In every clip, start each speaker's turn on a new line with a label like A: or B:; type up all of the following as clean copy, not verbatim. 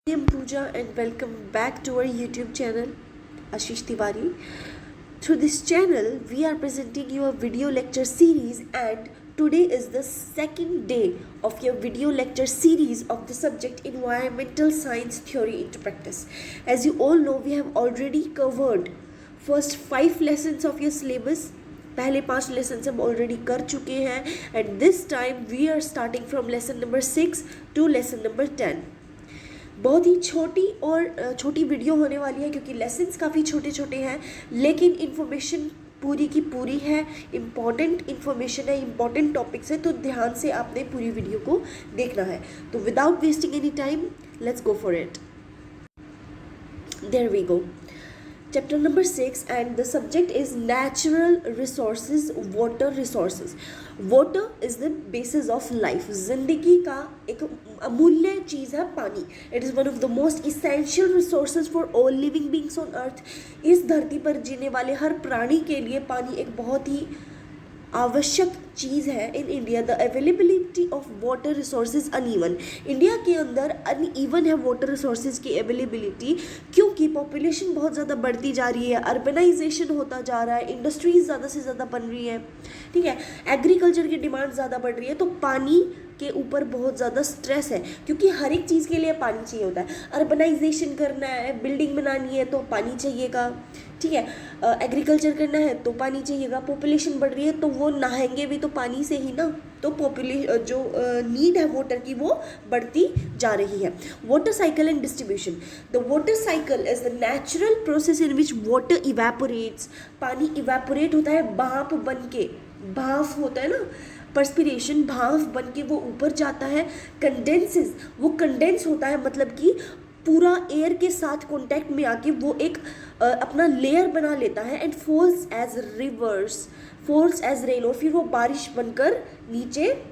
A: I am Pooja and welcome back to our YouTube channel Ashish Tiwari. Through this channel, we are presenting you a video lecture series, and today is the second day of your video lecture series of the subject Environmental Science Theory into Practice. As you all know, we have already covered first 5 lessons of your syllabus. पहले 5 lesson हम already कर चुके हैं and this time we are starting from lesson number 6 to lesson number 10. बहुत ही छोटी video होने वाली है क्योंकि लेसन्स काफ़ी छोटे छोटे हैं, लेकिन इन्फॉर्मेशन पूरी की पूरी है, इम्पॉर्टेंट इन्फॉर्मेशन है, इम्पॉर्टेंट टॉपिक्स है, तो ध्यान से आपने पूरी वीडियो को देखना है. तो without wasting any time let's go for it. There we go. Chapter number 6 and the subject is natural resources, water resources. Water is the basis of life. जिंदगी का एक अमूल्य चीज़ है पानी. It is one of the most essential resources for all living beings on earth. इस धरती पर जीने वाले हर प्राणी के लिए पानी एक बहुत ही आवश्यक चीज़ है. In India the availability of water resources uneven. India के अंदर अनइवन है वाटर रिसोर्सेज की अवेलेबिलिटी, क्योंकि पॉपुलेशन बहुत ज़्यादा बढ़ती जा रही है, अर्बनाइजेशन होता जा रहा है, इंडस्ट्रीज ज़्यादा से ज़्यादा बन रही है, ठीक है, एग्रीकल्चर की डिमांड ज़्यादा बढ़ रही है, तो पानी के ऊपर बहुत ज़्यादा स्ट्रेस है क्योंकि हर एक चीज़ के लिए पानी चाहिए होता है. अर्बनाइजेशन करना है, बिल्डिंग बनानी है तो पानी चाहिएगा, ठीक है, एग्रीकल्चर करना है तो पानी चाहिएगा, पॉपुलेशन बढ़ रही है तो वो नहाएंगे भी तो पानी से ही ना, तो पॉपुलेशन जो नीड है वाटर की वो बढ़ती जा रही है. Water cycle and distribution. The water cycle is the natural process in which water evaporates. पानी इवेपोरेट होता है भाप बन के, भाप होता है ना, पर्सपिरेशन, भाप बन के वो ऊपर जाता है. कंडेंसेस, वो कंडेंस होता है, मतलब कि पूरा एयर के साथ कांटेक्ट में आके वो एक अपना लेयर बना लेता है. And falls as rivers, falls as rain, और फिर वो बारिश बनकर नीचे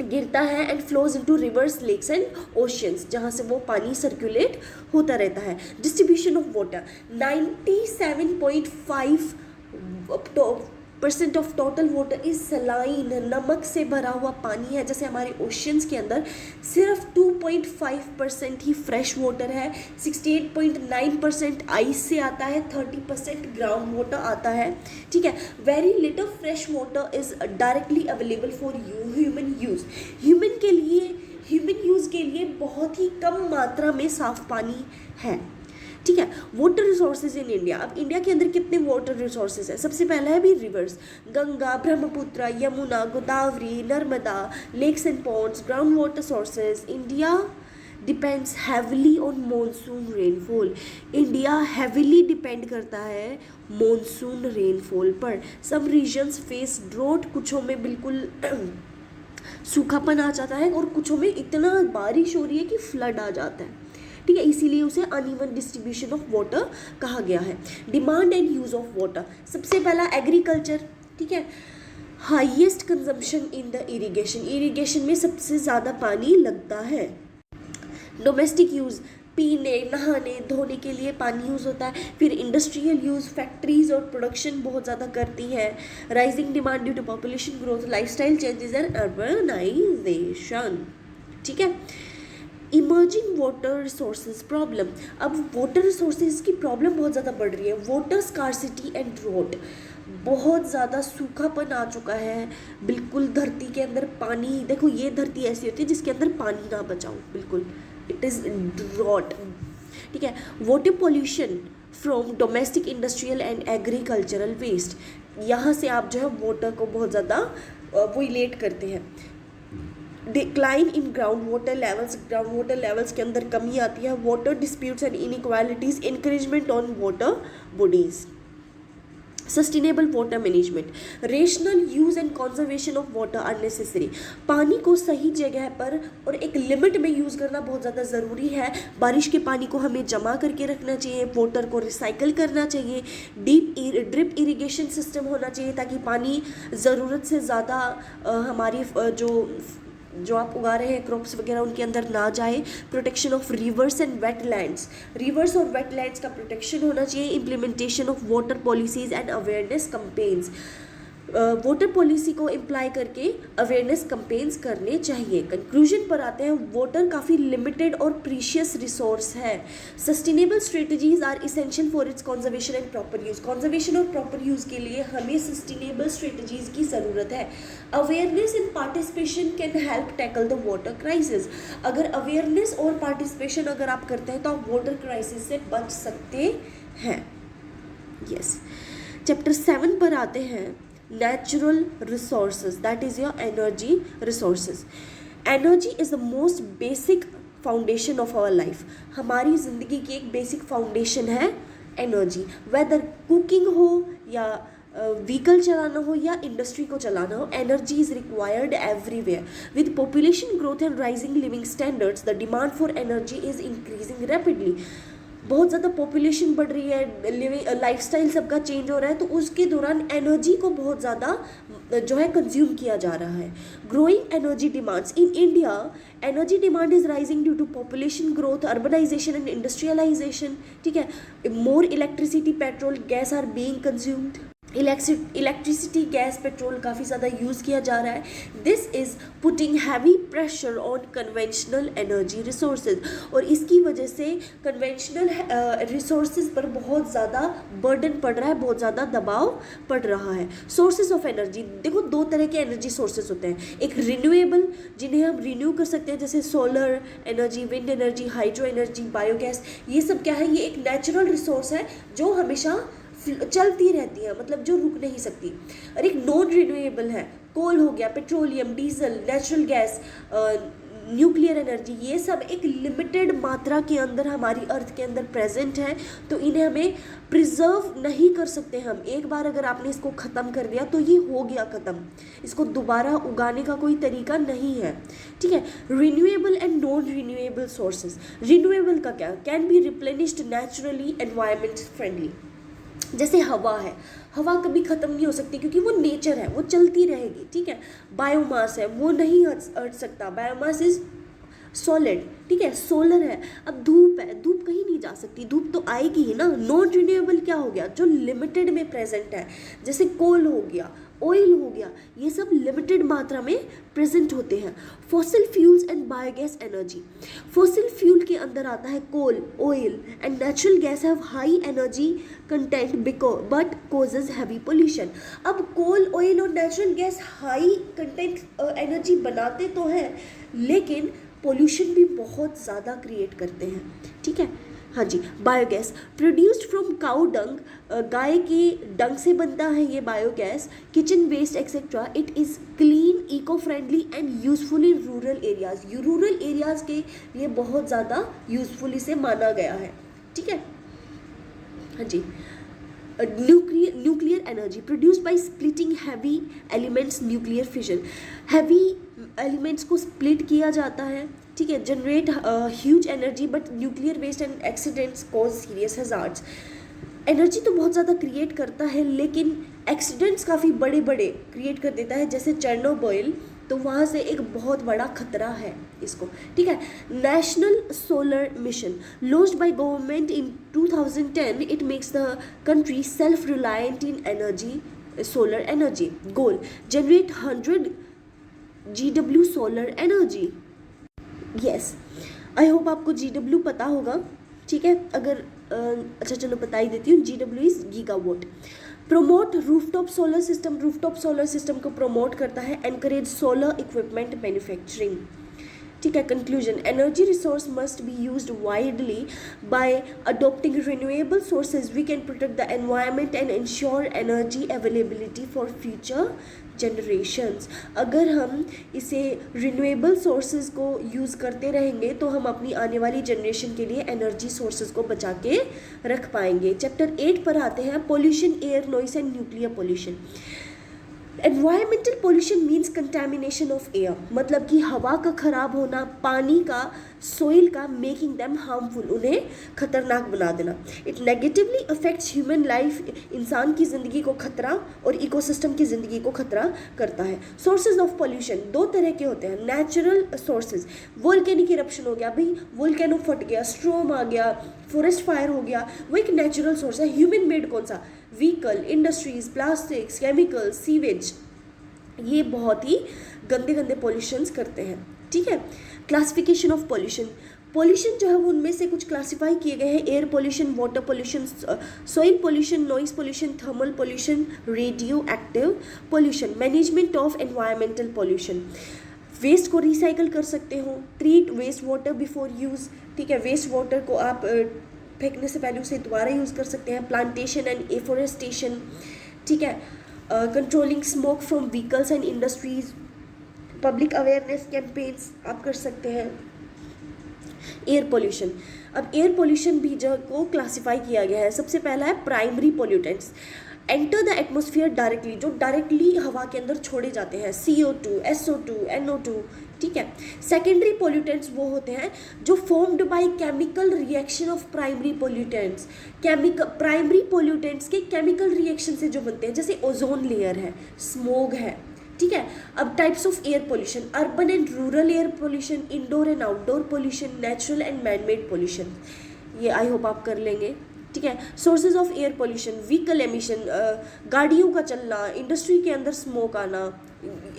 A: गिरता है. And flows into rivers, lakes and oceans, जहाँ से वो पानी सर्कुलेट होता रहता है. Distribution of water. 97.5% of total water is saline, नमक से भरा हुआ पानी है. जैसे हमारे ओशियंस के अंदर सिर्फ 2.5% ही फ्रेश वाटर है, 68.9% आइस से आता है, 30% ग्राउंड वाटर आता है, ठीक है. Very little fresh water is directly available for human use. Human use के लिए बहुत ही कम मात्रा में साफ पानी है, ठीक है. Water resources in India. अब इंडिया के अंदर कितने वाटर रिसोर्सेज हैं? सबसे पहला है भी rivers. Ganga, Brahmaputra, Yamuna, Godavari, Narmada, lakes and ponds, ground water sources. India depends heavily on monsoon rainfall. India heavily depend करता है मॉनसून रेनफॉल पर. सम रीजन्स फेस ड्रॉट, कुछों में बिल्कुल सूखापन आ जाता है और कुछों में इतना बारिश हो रही है कि फ्लड आ जाता है, ठीक है. इसीलिए उसे अनइवन डिस्ट्रीब्यूशन ऑफ वाटर कहा गया है. Demand and use of water. सबसे पहला एग्रीकल्चर, ठीक है. Highest consumption in the irrigation. Irrigation में सबसे ज़्यादा पानी लगता है. डोमेस्टिक यूज़, पीने, नहाने, धोने के लिए पानी यूज़ होता है. फिर इंडस्ट्रियल यूज़, फैक्ट्रीज और प्रोडक्शन बहुत ज़्यादा करती है. Rising demand due to population growth, lifestyle changes and urbanisation, ठीक है. Emerging water resources problem. अब वाटर रिसोर्सेज की प्रॉब्लम बहुत ज़्यादा बढ़ रही है. वाटर स्कार्सिटी एंड ड्रॉट, बहुत ज़्यादा सूखापन आ चुका है. बिल्कुल धरती के अंदर पानी, देखो ये धरती ऐसी होती है जिसके अंदर पानी ना बचाओ, बिल्कुल इट इज़ ड्रॉट, ठीक है. Water pollution from domestic, industrial and agricultural waste. यहाँ से आप जो है वाटर को बहुत ज़्यादा वोलेट करते हैं. Decline in ground water levels. Ground water levels के अंदर कमी आती है. Water disputes and inequalities, encroachment on water bodies. Sustainable water management. Rational use and conservation of water are necessary. पानी को सही जगह पर और एक लिमिट में यूज़ करना बहुत ज़्यादा ज़रूरी है. बारिश के पानी को हमें जमा करके रखना चाहिए, वाटर को रिसाइकल करना चाहिए. ड्रिप इरिगेशन सिस्टम होना चाहिए ताकि पानी ज़रूरत से ज़्यादा हमारी जो आप उगा रहे हैं क्रॉप्स वगैरह उनके अंदर ना जाए. Protection of reverse and wetlands. Reverse और वेटलैंड्स का प्रोटेक्शन होना चाहिए. Implementation of water policies and awareness campaigns. Voter policy को इम्प्लाई करके अवेयरनेस कैंपेन्स करने चाहिए। कंक्लूजन पर आते हैं, वाटर काफ़ी लिमिटेड और प्रीशियस रिसोर्स है। Sustainable strategies are essential for its conservation and proper use. Conservation और प्रॉपर यूज़ के लिए हमें सस्टेनेबल स्ट्रेटजीज की ज़रूरत है। Awareness and participation can help tackle the water crisis. अगर अवेयरनेस और पार्टिसिपेशन अगर आप करते हैं तो आप वाटर क्राइसिस से बच सकते हैं। यस, चैप्टर 7 पर आते हैं, natural resources, that is your energy resources. Energy is the most basic foundation of our life. हमारी ज़िंदगी की एक बेसिक फाउंडेशन है एनर्जी। वेदर कुकिंग हो या व्हीकल चलाना हो या इंडस्ट्री को चलाना हो, energy is required everywhere. With population growth and rising living standards the demand for energy is increasing rapidly. बहुत ज़्यादा पॉपुलेशन बढ़ रही है, लिविंग लाइफस्टाइल सबका चेंज हो रहा है, तो उसके दौरान एनर्जी को बहुत ज़्यादा जो है कंज्यूम किया जा रहा है। Growing energy demands in India, energy demand is rising due to population growth, urbanisation and industrialisation. ठीक है, more electricity, petrol, gas are being consumed. Electricity, gas, petrol काफ़ी ज़्यादा यूज़ किया जा रहा है। This is putting heavy pressure on conventional energy resources, और इसकी वजह से कन्वेंशनल रिसोर्सेज पर बहुत ज़्यादा बर्डन पड़ रहा है, बहुत ज़्यादा दबाव पड़ रहा है। सोर्सेज ऑफ एनर्जी, देखो दो तरह के एनर्जी सोर्सेज होते हैं। एक रिन्यूएबल, जिन्हें हम रिन्यू कर सकते हैं, जैसे solar energy, wind energy, hydro energy, biogas. ये सब क्या है, ये एक नेचुरल रिसोर्स है जो हमेशा चलती रहती है, मतलब जो रुक नहीं सकती। और एक नॉन रिन्यूएबल है, कोल हो गया, petroleum, diesel, natural gas, nuclear energy. ये सब एक लिमिटेड मात्रा के अंदर हमारी अर्थ के अंदर प्रेजेंट है, तो इन्हें हमें प्रिजर्व नहीं कर सकते हम। एक बार अगर आपने इसको ख़त्म कर दिया तो ये हो गया ख़त्म, इसको दोबारा उगाने का कोई तरीका नहीं है। ठीक है, renewable and non renewable sources. Renewable का क्या, can be replenished naturally, environment friendly. जैसे हवा है, हवा कभी ख़त्म नहीं हो सकती क्योंकि वो नेचर है, वो चलती रहेगी। ठीक है, बायोमास है, वो नहीं हट सकता, बायोमास इज सॉलिड। ठीक है, सोलर है। अब धूप है, धूप कहीं नहीं जा सकती, धूप तो आएगी ही ना। नॉन रिन्यूएबल क्या हो गया, जो लिमिटेड में प्रेजेंट है, जैसे कोल हो गया, ऑयल हो गया, ये सब लिमिटेड मात्रा में प्रेजेंट होते हैं। Fossil fuels and biogas energy. Fossil fuel के अंदर आता है coal, oil and natural gas have high energy content but causes heavy pollution. अब कोल, ऑयल और natural gas high content energy बनाते तो हैं, लेकिन पोल्यूशन भी बहुत ज़्यादा क्रिएट करते हैं। ठीक है, हाँ जी। Biogas produced from cow dung, गाय के डंग से बनता है ये biogas, kitchen waste etcetera. It is clean, eco friendly and useful in rural areas. Rural areas के लिए बहुत ज़्यादा यूजफुल इसे माना गया है। ठीक है, हाँ जी। Nuclear energy produced by splitting heavy elements, nuclear fission. Heavy elements को स्प्लिट किया जाता है, ठीक है, generate huge energy, but nuclear waste and accidents cause serious hazards. Energy तो बहुत ज़्यादा क्रिएट करता है, लेकिन एक्सीडेंट्स काफ़ी बड़े बड़े क्रिएट कर देता है, जैसे चेर्नोबिल, तो वहाँ से एक बहुत बड़ा खतरा है इसको। ठीक है, national solar mission launched by government in 2010, it makes the country self reliant in energy, solar energy. Goal, generate 100 GW solar energy. Yes, I hope आपको GW पता होगा। ठीक है, अगर अच्छा चलो बता ही देती हूँ। GW is gigawatt. Promote rooftop solar system, rooftop solar system को प्रमोट करता है। Encourage solar equipment manufacturing. ठीक है, conclusion, energy resource must be used widely. By adopting renewable sources we can protect the environment and ensure energy availability for future generations. अगर हम इसे renewable sources को use करते रहेंगे तो हम अपनी आने वाली जनरेशन के लिए एनर्जी सोर्सेज को बचा के रख पाएंगे। चैप्टर 8 पर आते हैं, pollution, air, noise and nuclear pollution. Environmental pollution means contamination of air, मतलब कि हवा का खराब होना, पानी का, सोइल का, मेकिंग दैम हार्मफुल, उन्हें खतरनाक बना देना। It negatively affects human life, इंसान की ज़िंदगी को खतरा और इकोसिस्टम की ज़िंदगी को खतरा करता है। सोर्सेज ऑफ पोल्यूशन दो तरह के होते हैं। नेचुरल सोर्सेज, वोल्केनिक इरप्शन हो गया, भाई वोल्केनो फट गया, स्ट्रोम आ गया, फॉरेस्ट फायर हो गया, वो एक नेचुरल सोर्स है। ह्यूमन मेड कौन सा, vehicle, industries, plastics, chemicals, sewage, ये बहुत ही गंदे गंदे पॉल्यूशंस करते हैं। ठीक है। क्लासिफिकेशन ऑफ पॉल्यूशन, पॉल्यूशन जो है वो उनमें से कुछ क्लासिफाई किए गए हैं: air pollution, water pollution, soil pollution, noise pollution, thermal pollution, radioactive pollution. Management of environmental pollution, waste को रिसाइकल कर सकते हो, treat waste water before use. ठीक है, वेस्ट वाटर को आप फेंकने से पहले उसे दोबारा यूज़ कर सकते हैं। Plantation and afforestation. ठीक है, controlling smoke from vehicles and industries, public awareness campaigns आप कर सकते हैं। एयर पोल्यूशन, अब एयर पोल्यूशन भी जो को क्लासिफाई किया गया है। सबसे पहला है primary pollutants, enter the atmosphere directly, जो डायरेक्टली हवा के अंदर छोड़े जाते हैं, CO2, SO2, NO2। ठीक है। सेकेंडरी पोल्यूटेंट्स वो होते हैं जो formed by chemical reaction of primary pollutants, primary pollutants के केमिकल रिएक्शन से जो बनते हैं, जैसे ओजोन लेयर है, स्मोग है। ठीक है। अब types of air pollution, urban and rural air pollution, indoor and outdoor pollution, natural and manmade pollution, ये आई होप आप कर लेंगे। ठीक है। Sources of air pollution, vehicle emission, गाड़ियों का चलना, इंडस्ट्री के अंदर स्मोक आना,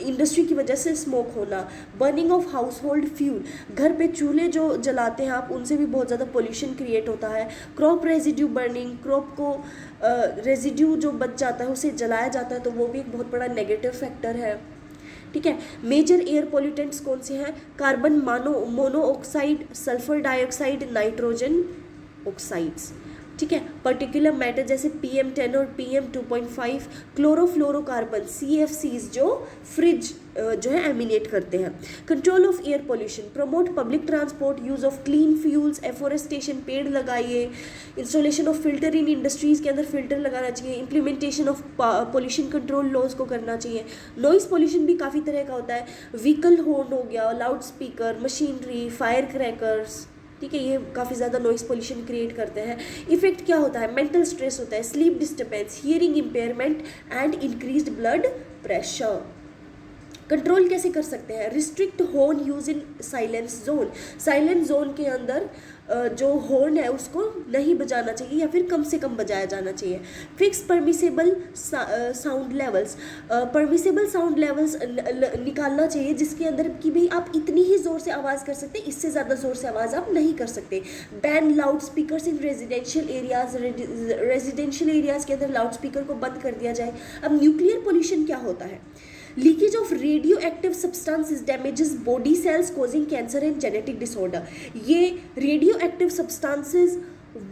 A: इंडस्ट्री की वजह से स्मोक होना, burning of house hold fuel, घर पे चूल्हे जो जलाते हैं आप, उनसे भी बहुत ज़्यादा पोल्यूशन क्रिएट होता है। क्रॉप रेजिड्यू बर्निंग, क्रॉप को रेजिड्यू जो बच जाता है उसे जलाया जाता है, तो वो भी एक बहुत बड़ा नेगेटिव फैक्टर है। ठीक है। मेजर एयर पोल्यूटेंट्स कौन से हैं? Carbon monoxide, sulphur dioxide, nitrogen oxides. ठीक है। पर्टिकुलर मैटर जैसे PM10 और PM2.5, क्लोरोफ्लोरोकार्बन, CFCs जो फ्रिज जो है एमिनेट करते हैं। Control of air pollution, promote public transport, use of clean fuels, afforestation, पेड़ लगाइए, installation of filter in industries के अंदर फिल्टर लगाना चाहिए, implementation of pollution control laws को करना चाहिए। नॉइस पोल्यूशन भी काफ़ी तरह का होता है, व्हीकल हॉर्न हो गया, loud speaker, machinery, fire crackers. ठीक है, ये काफ़ी ज़्यादा नॉइस पोल्यूशन क्रिएट करते हैं। इफेक्ट क्या होता है? मेंटल स्ट्रेस होता है, sleep disturbance, hearing impairment and increased blood pressure. Control कैसे कर सकते हैं? Restrict horn use in silence zone, silent zone के अंदर जो हॉर्न है उसको नहीं बजाना चाहिए या फिर कम से कम बजाया जाना चाहिए। Fix permissible sound levels, permissible sound levels निकालना चाहिए जिसके अंदर कि भाई आप इतनी ही ज़ोर से आवाज़ कर सकते हैं, इससे ज़्यादा ज़ोर से आवाज़ आप नहीं कर सकते। Ban loud speakers in residential areas, residential areas के अंदर लाउड स्पीकर को बंद कर दिया जाए। अब न्यूक्लियर पोल्यूशन क्या होता है? Leakage of radio active substances damages body cells causing cancer and genetic disorder. ये रेडियो एक्टिव सब्सटेंसेस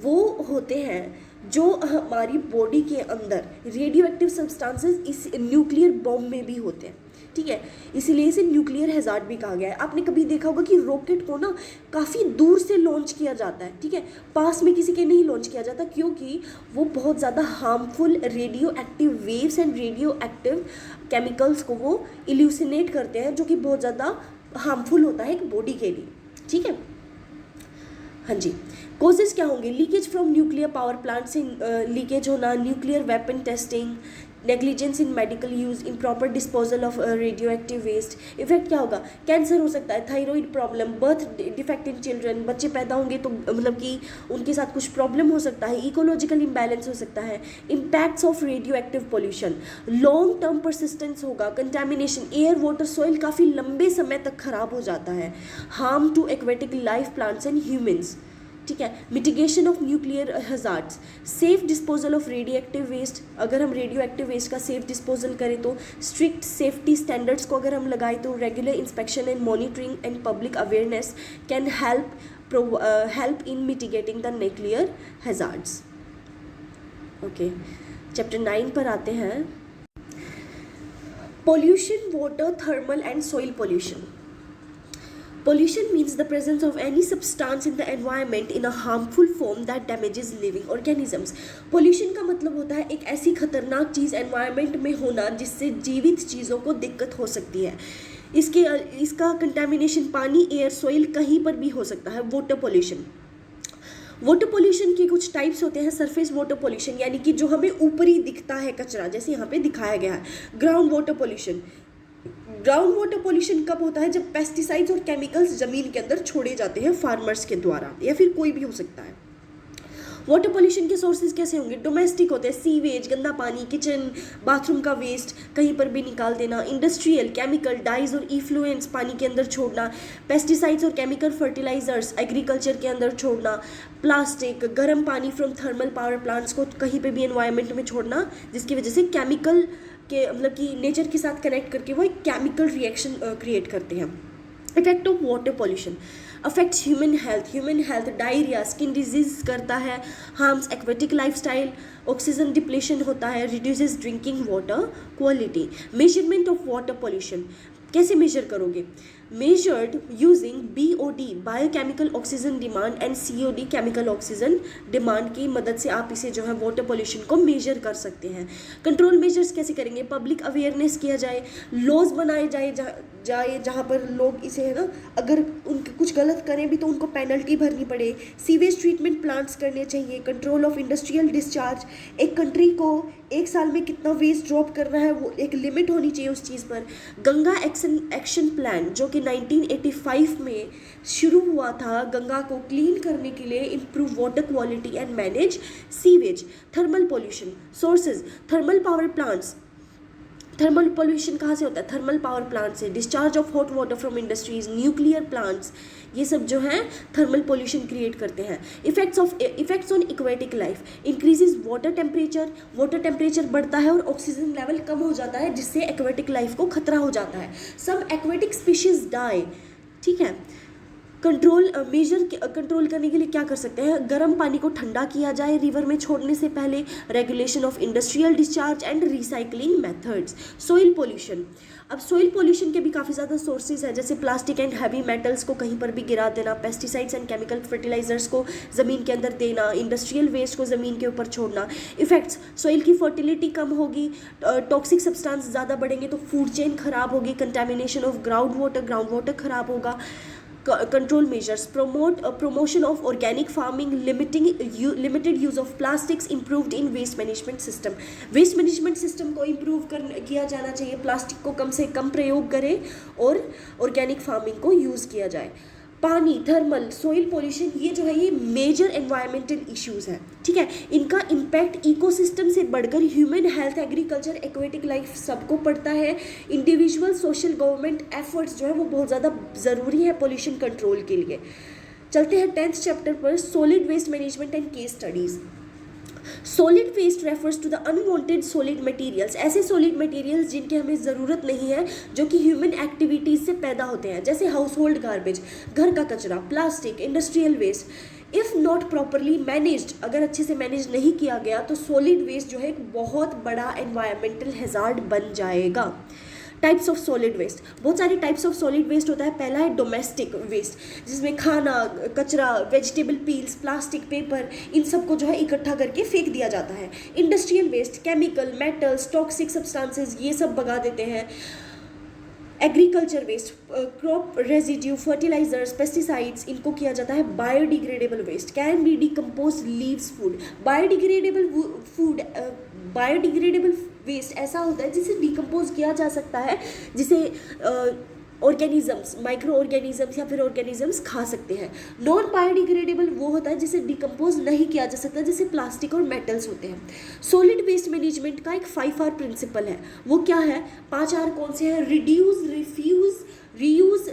A: वो होते हैं जो हमारी बॉडी के अंदर, रेडियो एक्टिव सब्सटेंसेस इस न्यूक्लियर बॉम्ब में भी होते हैं। ठीक है, इसीलिए इसे न्यूक्लियर हैजार्ड भी कहा गया है। आपने कभी देखा होगा कि रॉकेट को ना काफ़ी दूर से लॉन्च किया जाता है, ठीक है, पास में किसी के नहीं लॉन्च किया जाता, क्योंकि वो बहुत ज़्यादा harmful radio active waves and radio active chemicals को वो इल्यूसिनेट करते हैं, जो कि बहुत ज़्यादा हार्मफुल होता है एक बॉडी के लिए। ठीक है, हाँ जी। कॉजेज़ क्या होंगे? Leakage from nuclear power plant से लीकेज होना, nuclear weapon testing, negligence in medical use, improper disposal of radioactive waste. Effect क्या होगा? कैंसर हो सकता है, thyroid problem, birth defect in children, बच्चे पैदा होंगे तो मतलब कि उनके साथ कुछ प्रॉब्लम हो सकता है, इकोलॉजिकल इम्बैलेंस हो सकता है। Impacts of radioactive pollution, long term persistence होगा, कंटेमिनेशन, एयर वाटर सॉइल काफ़ी लंबे समय तक खराब हो जाता है, harm to aquatic life plants and humans. ठीक है, mitigation of nuclear hazards, safe disposal of radioactive waste, अगर हम रेडियो एक्टिव वेस्ट का सेफ डिस्पोजल करें तो, स्ट्रिक्ट सेफ्टी स्टैंडर्ड्स को अगर हम लगाएं तो, regular inspection and monitoring and public awareness can help in mitigating the nuclear hazards. Okay, chapter 9 पर आते हैं। Pollution, water, thermal and soil pollution. Pollution means the presence of any substance in the environment in a harmful form that damages living organisms. Pollution का मतलब होता है एक ऐसी खतरनाक चीज़ एनवायरनमेंट में होना जिससे जीवित चीज़ों को दिक्कत हो सकती है। इसका कंटेमिनेशन पानी, एयर, सॉइल कहीं पर भी हो सकता है। वाटर पोल्यूशन, वाटर पोल्यूशन के कुछ टाइप्स होते हैं। सरफेस वाटर पोल्यूशन यानी कि जो हमें ऊपरी दिखता है कचरा, जैसे यहाँ पे दिखाया गया है। Ground water pollution, ground water pollution कब होता है? जब पेस्टिसाइड्स और केमिकल्स ज़मीन के अंदर छोड़े जाते हैं फार्मर्स के द्वारा, या फिर कोई भी हो सकता है। वाटर पोल्यूशन के सोर्सेज कैसे होंगे? डोमेस्टिक होते हैं, सीवेज, गंदा पानी, किचन बाथरूम का वेस्ट कहीं पर भी निकाल देना, इंडस्ट्रियल, केमिकल, डाइज और इफ्लुएंस पानी के अंदर छोड़ना, पेस्टिसाइड्स और केमिकल फर्टिलाइजर्स एग्रीकल्चर के अंदर छोड़ना, प्लास्टिक, गर्म पानी फ्रॉम थर्मल पावर प्लांट्स को कहीं पे भी एनवायरनमेंट में छोड़ना, जिसकी वजह से केमिकल के मतलब कि नेचर के साथ कनेक्ट करके वो एक केमिकल रिएक्शन क्रिएट करते हैं। Effect of water pollution affects human health, diarrhoea, skin disease करता है, harms aquatic lifestyle, oxygen depletion होता है, reduces drinking water quality. Measurement of water pollution कैसे मेजर करोगे? Measured using BOD biochemical oxygen demand and COD chemical oxygen demand की मदद से आप इसे जो है वाटर पोल्यूशन को मेजर कर सकते हैं। कंट्रोल मेजर्स कैसे करेंगे? पब्लिक अवेयरनेस किया जाए, लॉज बनाए जाए जहाँ पर लोग इसे है ना, अगर उनके कुछ गलत करें भी तो उनको पेनल्टी भरनी पड़े, सीवेज ट्रीटमेंट प्लांट्स करने चाहिए, कंट्रोल ऑफ इंडस्ट्रियल डिस्चार्ज, एक कंट्री को एक साल में कितना वेस्ट ड्रॉप करना है वो एक लिमिट होनी चाहिए उस चीज़ पर। गंगा एक्शन प्लान जो कि 1985 में शुरू हुआ था गंगा को क्लीन करने के लिए, improve water quality and manage sewage. Thermal pollution sources, thermal power plants, thermal pollution कहाँ से होता है? थर्मल पावर प्लांट से, discharge of hot water from industries, nuclear plants, ये सब जो है थर्मल पोल्यूशन क्रिएट करते हैं। Effects on aquatic life, increases water temperature बढ़ता है और ऑक्सीजन लेवल कम हो जाता है जिससे एक्वेटिक लाइफ को खतरा हो जाता है। सम एक्वेटिक स्पीशीज डाई। ठीक है, कंट्रोल करने के लिए क्या कर सकते हैं? गर्म पानी को ठंडा किया जाए रिवर में छोड़ने से पहले, regulation of industrial discharge and recycling methods. Soil pollution, अब सोइल पोल्यूशन के भी काफ़ी ज़्यादा सोर्सेज हैं, जैसे प्लास्टिक एंड हैवी मेटल्स को कहीं पर भी गिरा देना, पेस्टिसाइड्स एंड केमिकल फर्टिलाइजर्स को ज़मीन के अंदर देना, इंडस्ट्रियल वेस्ट को ज़मीन के ऊपर छोड़ना। इफेक्ट्स, सोइल की फर्टिलिटी कम होगी, टॉक्सिक सब्सटेंस ज़्यादा बढ़ेंगे तो फूड चेन खराब होगी, कंटेमिनेशन ऑफ ग्राउंड वाटर खराब होगा। Control measures, promotion of organic farming, limited use of plastics, improved in waste management system। Waste management system को इम्प्रूव किया जाना चाहिए, प्लास्टिक को कम से कम प्रयोग करें और ऑर्गेनिक फार्मिंग को यूज़ किया जाए। पानी, थर्मल, सोइल पोल्यूशन, ये जो है ये मेजर एनवायरमेंटल इश्यूज हैं। ठीक है, इनका इम्पैक्ट इकोसिस्टम से बढ़कर human health, agriculture, aquatic life सबको पड़ता है। इंडिविजुअल, सोशल, गवर्नमेंट एफर्ट्स जो है वो बहुत ज़्यादा ज़रूरी है पोल्यूशन कंट्रोल के लिए। चलते हैं 10th चैप्टर पर, solid waste management and case studies. Solid waste refers to the unwanted solid materials, ऐसे सॉलिड मटेरियल्स जिनकी हमें ज़रूरत नहीं है, जो कि ह्यूमन एक्टिविटीज़ से पैदा होते हैं, जैसे हाउस होल्ड गार्बेज, घर का कचरा, plastic, industrial waste. If not properly managed, अगर अच्छे से मैनेज नहीं किया गया तो सॉलिड वेस्ट जो है एक बहुत बड़ा एनवायरमेंटल हैजार्ड बन जाएगा। टाइप्स ऑफ सॉलिड वेस्ट, बहुत सारे टाइप्स ऑफ सॉलिड वेस्ट होता है। पहला है डोमेस्टिक वेस्ट, जिसमें खाना, कचरा, वेजिटेबल पील्स, प्लास्टिक, पेपर, इन सबको जो है इकट्ठा करके फेंक दिया जाता है। Industrial waste, chemical, metals, toxic substances, ये सब भगा देते हैं। Agriculture waste, crop residue, fertilizers, pesticides, इनको किया जाता है। Biodegradable waste, can be decompose leaves food. Biodegradable waste ऐसा होता है जिसे डिकम्पोज किया जा सकता है, जिसे ऑर्गेनिजम्स, माइक्रो ऑर्गेनिजम्स या फिर ऑर्गेनिजम्स खा सकते हैं। नॉन बायोडिग्रेडेबल वो होता है जिसे डिकम्पोज नहीं किया जा सकता, जैसे प्लास्टिक और मेटल्स होते हैं। सॉलिड वेस्ट मैनेजमेंट का एक 5R प्रिंसिपल है, वो क्या है? 5R कौन से हैं? Reduce, refuse, reuse,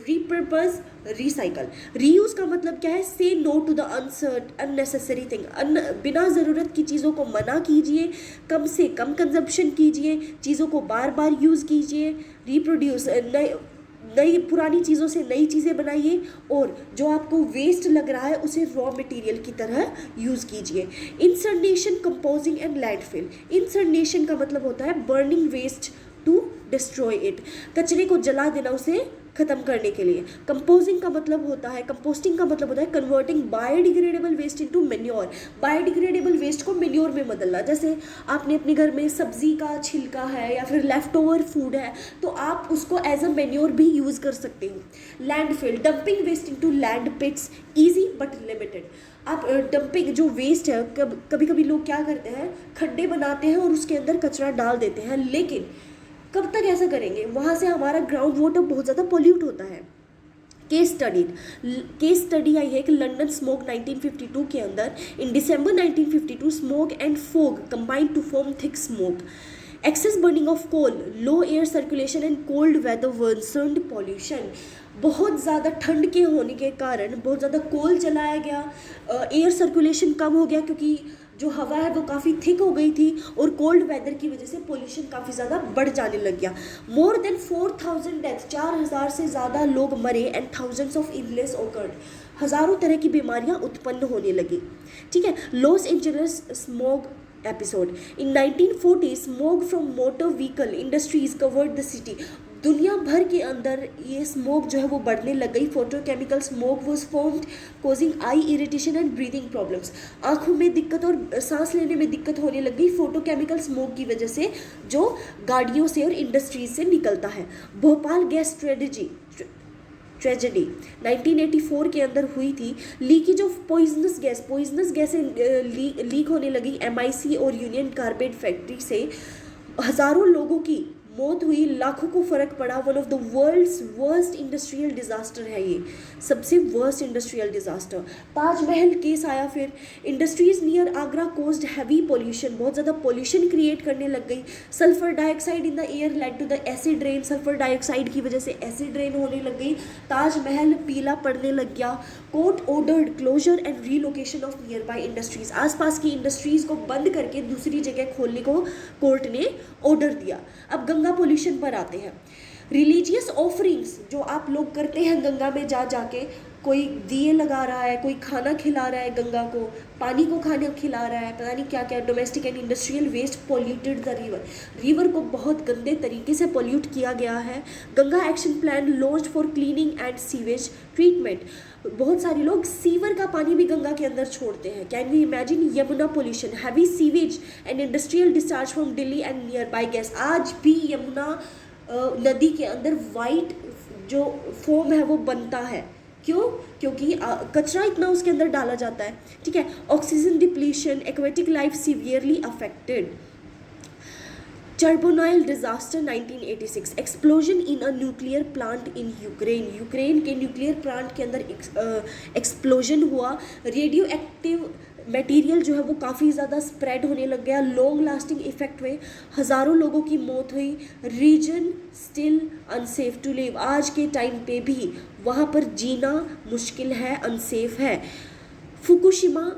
A: repurpose, recycle. Reuse का मतलब क्या है? Say no to the unnecessary thing, बिना ज़रूरत की चीज़ों को मना कीजिए, कम से कम कंजप्शन कीजिए, चीज़ों को बार बार यूज़ कीजिए। रिप्रोड्यूस, नई पुरानी चीज़ों से नई चीज़ें बनाइए, और जो आपको वेस्ट लग रहा है उसे रॉ मटेरियल की तरह यूज़ कीजिए। Incineration, composting and landfill. Incineration का मतलब होता है burning waste to destroy it, कचरे को जला देना उसे ख़त्म करने के लिए। कंपोस्टिंग का मतलब होता है converting biodegradable waste into manure. Biodegradable waste को मैन्योर में बदलना, जैसे आपने अपने घर में सब्जी का छिलका है या फिर लेफ्ट ओवर फूड है तो आप उसको एज अ मैन्योर भी यूज़ कर सकते हो। Landfill, dumping waste into land pits, easy but limited. आप डंपिंग जो वेस्ट है, कभी कभी लोग क्या करते हैं, खड्डे बनाते हैं और उसके अंदर कचरा डाल देते हैं, लेकिन कब तक ऐसा करेंगे? वहाँ से हमारा ग्राउंड वाटर बहुत ज़्यादा पोल्यूट होता है। केस स्टडी आई है कि लंदन स्मोक 1952 के अंदर, in December 1952 smoke and fog combined to form thick smoke. Excess burning of coal, low air circulation and cold weather worsened pollution. बहुत ज़्यादा ठंड के होने के कारण बहुत ज़्यादा कोल जलाया गया, एयर सर्कुलेशन कम हो गया क्योंकि जो हवा है वो काफ़ी थिक हो गई थी, और कोल्ड वेदर की वजह से पोल्यूशन काफ़ी ज़्यादा बढ़ जाने लग गया. मोर देन 4000 डेथ, 4000 से ज़्यादा लोग मरे and thousands of illness occurred. हज़ारों तरह की बीमारियां उत्पन्न होने लगी. ठीक है. Los Angeles smog episode. In 1940 smoke from motor vehicle industries covered the city. दुनिया भर के अंदर ये स्मोक जो है वो बढ़ने लग गई. Photochemical smoke was formed causing I irritation and breathing problems. आँखों में दिक्कत और सांस लेने में दिक्कत होने लग गई फोटोकेमिकल स्मोक की वजह से, जो गाड़ियों से और इंडस्ट्रीज से निकलता है. भोपाल गैस ट्रेजेडी 1984 के अंदर हुई थी. लीकेज ऑफ पॉइजनस गैसें लीक होने लगी MIC और यूनियन कार्बाइड फैक्ट्री से. हज़ारों लोगों की मौत हुई, लाखों को फर्क पड़ा. One of the world's worst industrial disaster है ये, सबसे worst industrial disaster. Taj Mahal case आया फिर. Industries near Agra caused heavy pollution, बहुत ज़्यादा पॉल्यूशन क्रिएट करने लग गई. Sulphur dioxide in the air led to the acid rain, sulphur dioxide की वजह से एसिड रेन होने लग गई. ताजमहल पीला पड़ने लग गया. Court ordered closer and relocation of near by industries. आसपास की इंडस्ट्रीज को बंद करके दूसरी जगह खोलने को कोर्ट ने ऑर्डर दिया. अब गंगा पोल्यूशन पर आते हैं. रिलीजियस ऑफरिंग्स जो आप लोग करते हैं गंगा में जा जाके, कोई दिए लगा रहा है, कोई खाना खिला रहा है गंगा को, पानी को खाना खिला रहा है, पता नहीं क्या क्या. Domestic and industrial waste polluted the river को बहुत गंदे तरीके से पॉल्यूट किया गया है. Ganga action plan launched for cleaning and sewage treatment. बहुत सारे लोग सीवर का पानी भी गंगा के अंदर छोड़ते हैं. Can we imagine. Yamuna pollution, heavy sewage and industrial discharge from Delhi and nearby gas. आज भी यमुना नदी के अंदर वाइट जो फोम है वो बनता है. क्यों? क्योंकि कचरा इतना उसके अंदर डाला जाता है. ठीक है. Oxygen depletion, aquatic life severely affected. Chernobyl disaster 1986. Explosion in a nuclear plant in Ukraine के न्यूक्लियर प्लांट के अंदर एक्सप्लोजन हुआ. रेडियो एक्टिव मटेरियल जो है वो काफ़ी ज़्यादा स्प्रेड होने लग गया. लॉन्ग लास्टिंग इफेक्ट हुए, हज़ारों लोगों की मौत हुई. Region still unsafe to live. आज के टाइम पे भी वहाँ पर जीना मुश्किल है, अनसेफ है. फुकुशिमा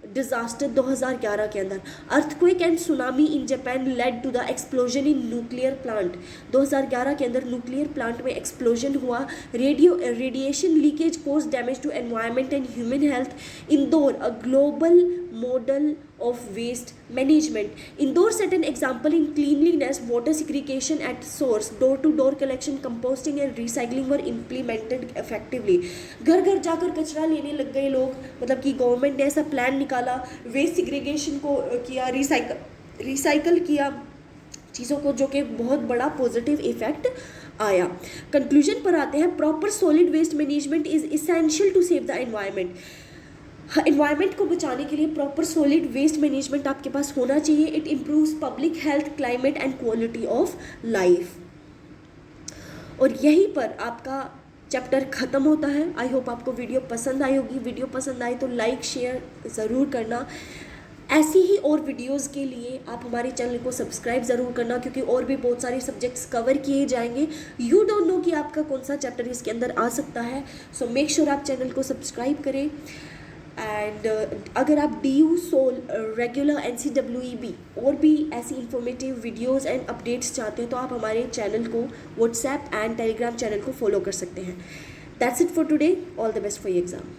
A: डिजास्टर 2011 के अंदर. Earthquake and tsunami in Japan led to the explosion in nuclear plant. 2011 के अंदर न्यूक्लियर प्लांट में एक्सप्लोजन हुआ. Radiation leakage cause damage to environment and human health. Indore a global model of waste management. Indore set an example in cleanliness, water segregation at source, door-to-door collection, composting and recycling were implemented effectively. घर घर जाकर कचरा लेने लग गए लोग, मतलब कि गवर्नमेंट ने ऐसा प्लान निकाला, वेस्ट सिग्रीगेशन को किया, रिसाइकल किया चीज़ों को, जो कि बहुत बड़ा पॉजिटिव इफेक्ट आया. कंक्लूजन पर आते हैं. Proper solid waste management is essential to save the environment. Environment को बचाने के लिए प्रॉपर सॉलिड वेस्ट मैनेजमेंट आपके पास होना चाहिए. It improves public health, climate and quality of life. और यहीं पर आपका चैप्टर ख़त्म होता है. आई होप आपको वीडियो पसंद आई होगी. वीडियो पसंद आए तो लाइक शेयर ज़रूर करना. ऐसी ही और वीडियोस के लिए आप हमारे चैनल को सब्सक्राइब ज़रूर करना, क्योंकि और भी बहुत सारे सब्जेक्ट्स कवर किए जाएंगे. यू डोंट नो कि आपका कौन सा चैप्टर इसके अंदर आ सकता है. सो मेक श्योर आप चैनल को सब्सक्राइब करें. एंड अगर आप DU सोल रेगुलर NCWEB और भी ऐसी इंफॉर्मेटिव वीडियोस एंड अपडेट्स चाहते हैं तो आप हमारे चैनल को व्हाट्सएप एंड टेलीग्राम चैनल को फॉलो कर सकते हैं. That's it for today. All the best for your exam.